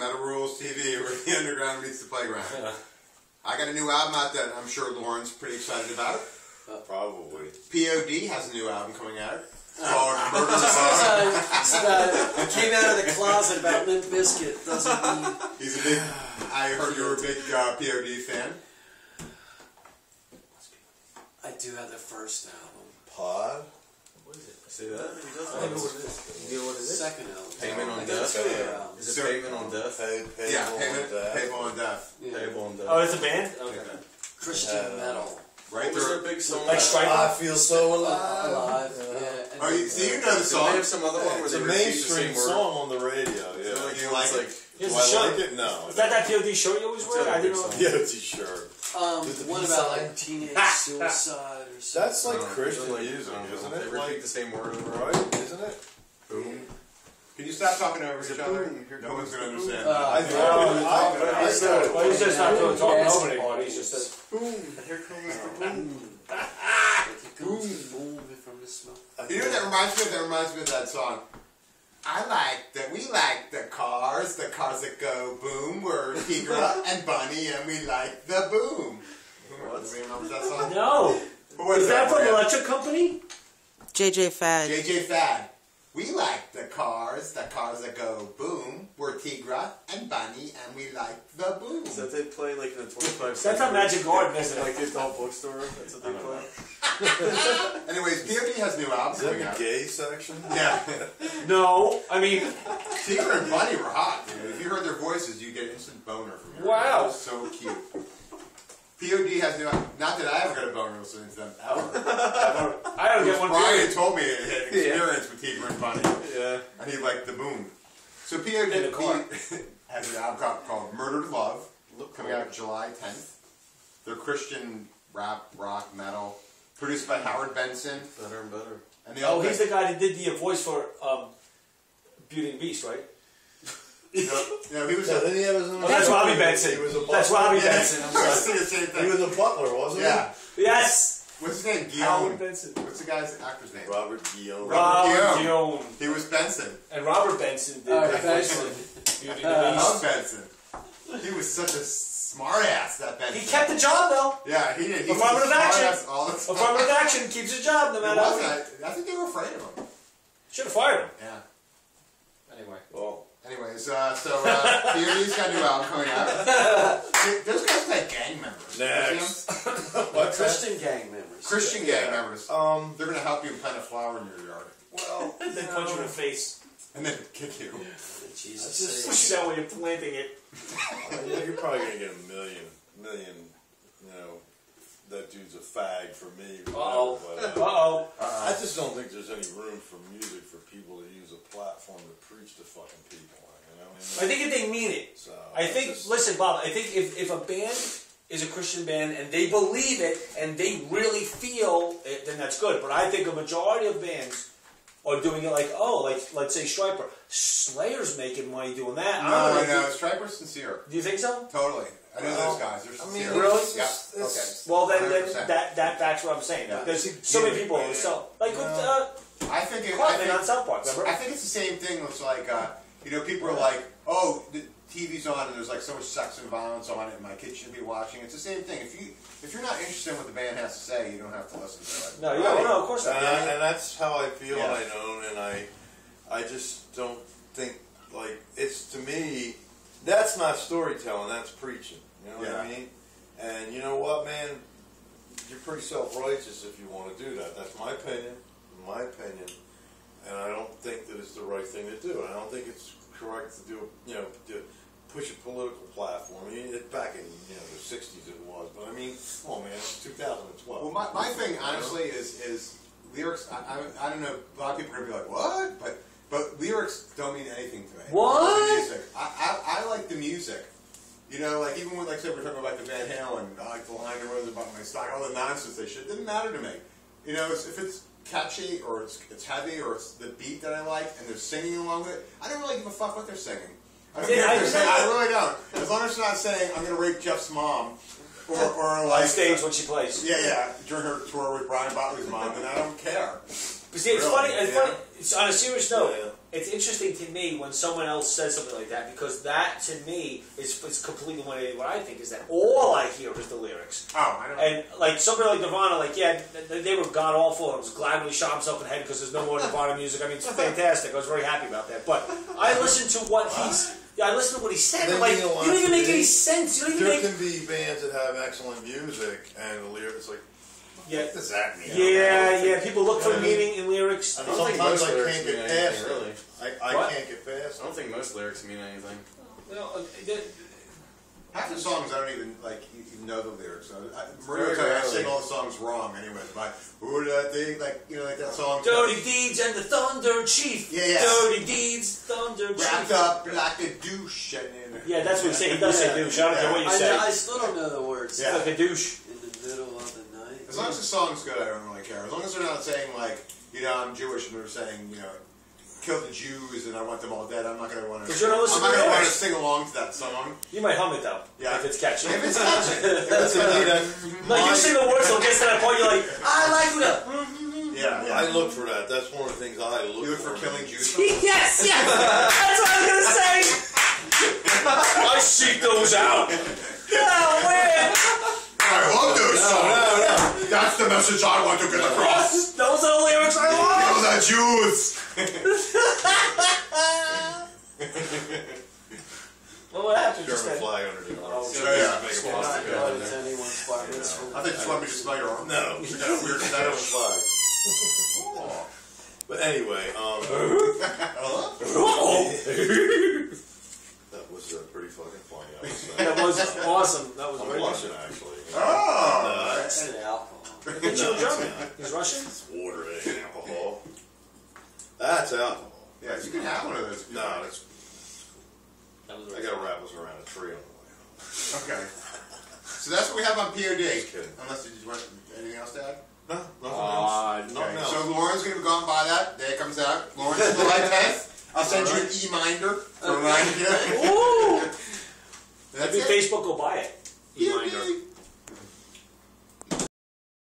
Metal Rules TV, where the underground meets the playground. Yeah. I got a new album out that I'm sure Lauren's pretty excited about. Probably. P.O.D. has a new album coming out. It's called Murder Love. Came out of the closet about Limp Bizkit. Doesn't mean... He's a big... I heard you were a big P.O.D. fan. I do have the first album. Pod? What is it? Say that? I don't know what it is. You know what it is? Second album. Payment on Death? Is it Payment on Death? Payable on Death. Yeah. Payable on Death. Oh, it's a band? Okay. Christian metal. Right What was there. that big song? Like Stryper? I feel so alive. Alive. Yeah. Oh, so you know the Did they song? have some other one where It's they a repeat the mainstream same word? song on the radio. Yeah. Do you like it? Here's Do a I shirt. like it? No. Is that POD shirt you always wear? I didn't know. Yeah, t-shirt. What about like teenage suicide or something? That's like No, Christian like, music, isn't They it? repeat Like, the same word over right? Isn't it? Boom. Can you stop talking over each other? No one's going to understand. I thought Well, he's just not doing talking over anymore. He's just says, boom. Here comes the boom. Boom from the smoke. You know what that reminds me of? That reminds me of that song. We like the cars that go boom. We're Tigra and Bunny, and we like the boom. What? Do you remember that song? no. What's Is that from for you? Electric Company? JJ Fad. JJ Fad. We like the cars that go boom. We're Tigra and Bunny, and we like the boom. Is that they play like in a 25 That's how Magic Garden is. like the adult bookstore? That's what they play? Anyways, P.O.D. has a new album Is that coming the out. gay section? Yeah. No. I mean, Tigra and Bunny were hot. Dude. If you heard their voices, you get an instant boner from them. Wow. They're so cute. P.O.D. has new album. Not that I ever got a boner listening to them ever. I don't get one. Brian period. told me he had experience with Tigra and Bunny. Yeah. And he liked the boom. So P.O.D. In the car. has an album called Murdered Love, coming out July 10th. They're Christian rap, rock, metal, produced by Howard Benson. Better and better. And they all Oh, he's the guy that did the voice for Beauty and Beast, right? no, he was Yeah, then he had his own. Oh, that's Robbie Benson. He was a That's butler. Robbie Benson. I'm I was sorry. thinking the same He thing. was a butler, wasn't he? Yeah. Yes. What's his name? Howard Guillaume. Benson. What's the guy's actor's name? Robert Guillaume. Robert Guillaume. Guillaume. He was Benson. And Robert Benson did the voice for Beauty and I the love Beast. Benson. He was such a smart ass, that Benson. He kept the job, though. Yeah, he did. He was a Affirmative smart action. ass all the time. Affirmative action keeps his job no It matter wasn't. what. I think they were afraid of him. Should have fired him. Yeah. Anyway. Well, Anyways, P.O.D.'s got a new album coming out. Those guys like gang members. Next. You see 'em? what's that? Christian gang members. Christian gang members. They're going to help you plant a flower in your yard. Well, They punch you in the face. And then kick you. Jesus. Push that way you're planting it. you're probably gonna get a million. You know, that dude's a fag for me. Uh-oh. But, Uh-oh. I just don't think there's any room for music for people to use a platform to preach to fucking people. You know? I think if they mean it. So, I think, listen, Bob, I think if a band is a Christian band and they believe it and they really feel it, then that's good. But I think a majority of bands are doing it like, let's say Stryper. Slayer's making money doing that. No, Stryper's sincere. Do you think so? Totally. I know those guys. They're I mean, sincere. really? Yep. It's- Okay. Well, then 100%. that's what I'm saying. Yeah. Because so many people sell. Like with I think Cartman on South Park, remember? I think it's the same thing. It's like, people are like, oh, the TV's on and there's like so much sex and violence on it and my kids shouldn't be watching. It's the same thing. If you're not interested in what the band has to say, you don't have to listen to it. No, of course not. And that's how I feel. Yeah. I know, and I just don't think like it's to me. That's not storytelling. That's preaching. You know what I mean? And you know what, man? You're pretty self-righteous if you want to do that. That's my opinion. My opinion. And I don't think that it's the right thing to do. I don't think it's correct to do, to push a political platform. I mean, back in the 60s it was, but I mean, come on, man, it's 2012. Well, my thing, honestly, is lyrics. I don't know. A lot of people are gonna be like, what? But lyrics don't mean anything to me. What? The music. I like the music. Like even when, say, we're talking about the Van Halen, I like the line that was about my stock, all the nonsense they shit. It didn't matter to me. If it's catchy or it's heavy or it's the beat that I like and they're singing along with it, I don't really give a fuck what they're singing. I don't care what they're saying. I really don't. As long as they're not saying I'm gonna rape Jeff's mom or like on stage when she plays. Yeah, during her tour with Brian Botley's mom, then I don't care. But see, it's Really? funny. It's Yeah. funny. It's on a serious note. Yeah. It's interesting to me when someone else says something like that because that to me is completely what I think is that all I hear is the lyrics. Oh, I don't. And like somebody like Nirvana, like they were god awful. I was glad when he shot himself in the head because there's no more Nirvana music. I mean, it's fantastic. I was very happy about that. But I listened to what he's. Yeah, I listened to what he said. Then I'm like, you know you don't even make any sense. You don't even There make. can be bands that have excellent music and the lyrics like, Yeah, what does that mean? yeah. People look for meaning in lyrics. I don't think Sometimes most I lyrics can't mean get anything, past it. really. I What? can't get past I don't think most lyrics mean anything. Well, Half the songs I don't even like even know the lyrics. Very I rarely. sing all the songs wrong anyway. But who did I think like like that song? Dirty Deeds and the Thunder Chief. Yeah, yeah. Dirty Deeds, Thunder Wrapped Chief. up like a douche. Yeah, that's what he said. He does say douche. I don't care what you say. I still don't know the words. Yeah. Like a douche. In the middle of the night. As long as the song's good, I don't really care. As long as they're not saying like, I'm Jewish and they're saying, kill the Jews and I want them all dead. I'm not gonna want to. Because you're not listening I'm not to gonna want to lyrics. sing along to that song. You might hum it though. Yeah. If it's catchy. If it's catchy. That's what I need. Like you sing the words, so it gets to that point, you're like, I like it. Yeah. I look for that. That's one of the things I look You look for killing Jews. Yes. That's what I was gonna say. I seek those out. Oh man. I love those songs. That's the message I want to get across. Those are the lyrics I want. Kill the Jews. Well, what happened just German then? flag underneath. Oh, yeah. Make a Not plastic going out to anyone's bar mitzvah. I think just want me to smell your arm. No. Is that a weird German fetish? flag. But anyway, that was pretty fucking funny. I would say. That was awesome. That was I'm very Russian, actually. Oh. That's the alcohol. I think you were German. He's Russian? It's water and alcohol. That's alcohol. Yeah, you can have one of those. No, that's. That was I got rattles around a tree on the way home. Okay. So that's what we have on POD. kidding. Unless you want anything else to add? No, nothing else. Nothing Okay. else. So Lauren's going to be gone by that. Day it comes out. Lauren's July 10th. I'll send you an e-minder to remind you. Ooh! That's Maybe it. Facebook will buy it.